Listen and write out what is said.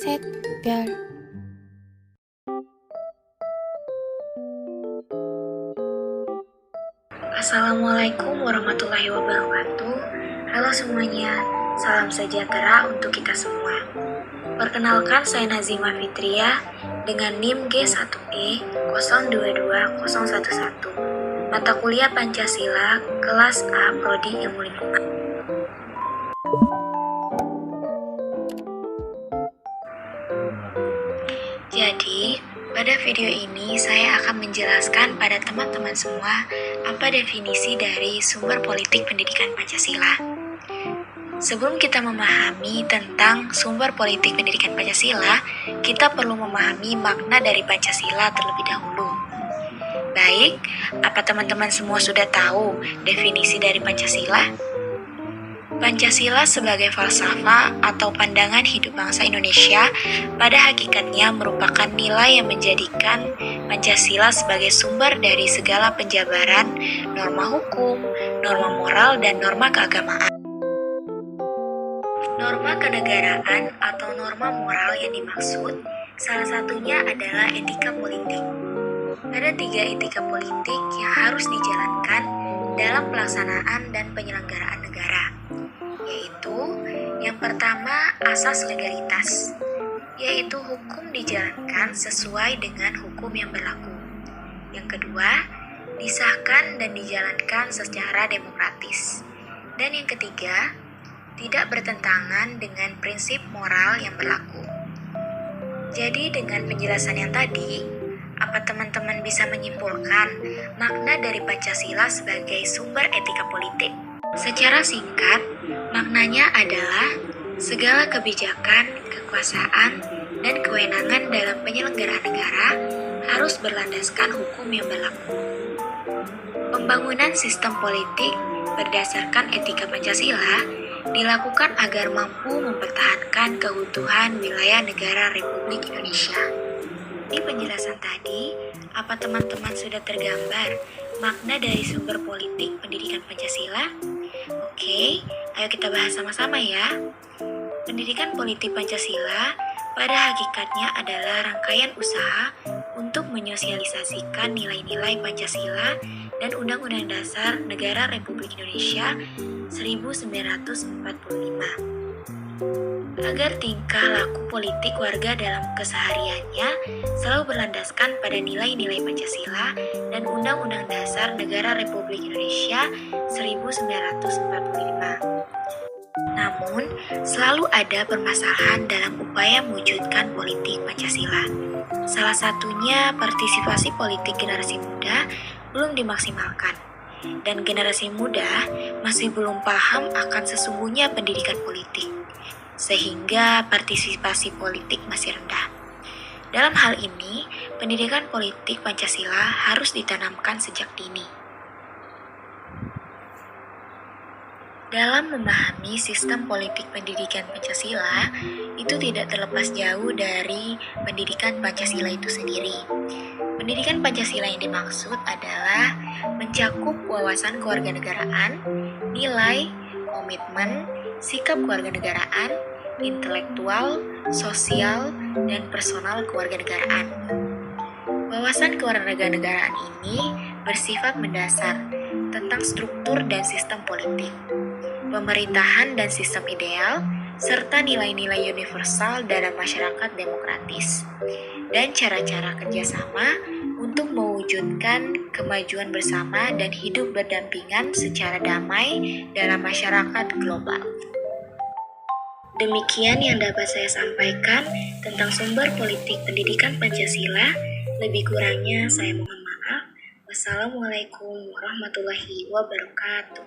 Set, biar. Assalamualaikum warahmatullahi wabarakatuh. Halo semuanya, salam sejahtera untuk kita semua. Perkenalkan, saya Nazima Fitria dengan NIM G1E 022011, mata kuliah Pancasila, kelas A, Prodi Ilmu Lingkungan. Jadi, pada video ini saya akan menjelaskan pada teman-teman semua apa definisi dari sumber politik pendidikan Pancasila. Sebelum kita memahami tentang sumber politik pendidikan Pancasila, kita perlu memahami makna dari Pancasila terlebih dahulu. Baik, apa teman-teman semua sudah tahu definisi dari Pancasila? Pancasila sebagai falsafah atau pandangan hidup bangsa Indonesia pada hakikatnya merupakan nilai yang menjadikan Pancasila sebagai sumber dari segala penjabaran, norma hukum, norma moral, dan norma keagamaan. Norma kenegaraan atau norma moral yang dimaksud salah satunya adalah etika politik. Ada 3 etika politik yang harus dijalankan dalam pelaksanaan dan penyelenggaraan negara, yaitu yang pertama asas legalitas, yaitu hukum dijalankan sesuai dengan hukum yang berlaku. Yang kedua, disahkan dan dijalankan secara demokratis. Dan yang ketiga, tidak bertentangan dengan prinsip moral yang berlaku. Jadi dengan penjelasan yang tadi, apa teman-teman bisa menyimpulkan makna dari Pancasila sebagai sumber etika politik? Secara singkat, maknanya adalah segala kebijakan, kekuasaan, dan kewenangan dalam penyelenggaraan negara harus berlandaskan hukum yang berlaku. Pembangunan sistem politik berdasarkan etika Pancasila dilakukan agar mampu mempertahankan keutuhan wilayah negara Republik Indonesia. Di penjelasan tadi, apa teman-teman sudah tergambar makna dari sumber politik pendidikan Pancasila? Oke, ayo kita bahas sama-sama ya. Pendidikan politik Pancasila pada hakikatnya adalah rangkaian usaha untuk menyosialisasikan nilai-nilai Pancasila dan Undang-Undang Dasar Negara Republik Indonesia 1945 agar tingkah laku politik warga dalam kesehariannya selalu berlandaskan pada nilai-nilai Pancasila dan Undang-Undang Dasar Negara Republik Indonesia 1945. Namun, selalu ada permasalahan dalam upaya mewujudkan politik Pancasila. Salah satunya partisipasi politik generasi muda belum dimaksimalkan, dan generasi muda masih belum paham akan sesungguhnya pendidikan politik, sehingga partisipasi politik masih rendah. Dalam hal ini, pendidikan politik Pancasila harus ditanamkan sejak dini. Dalam memahami sistem politik pendidikan Pancasila, itu tidak terlepas jauh dari pendidikan Pancasila itu sendiri. Pendidikan Pancasila yang dimaksud adalah mencakup wawasan kewarganegaraan, nilai, komitmen, sikap kewarganegaraan, intelektual, sosial, dan personal kewarganegaraan. Wawasan kewarganegaraan ini bersifat mendasar tentang struktur dan sistem politik, pemerintahan dan sistem ideal, serta nilai-nilai universal dalam masyarakat demokratis, dan cara-cara kerjasama untuk mewujudkan kemajuan bersama dan hidup berdampingan secara damai dalam masyarakat global. Demikian yang dapat saya sampaikan tentang sumber politik pendidikan Pancasila. Lebih kurangnya saya mohon maaf. Wassalamualaikum warahmatullahi wabarakatuh.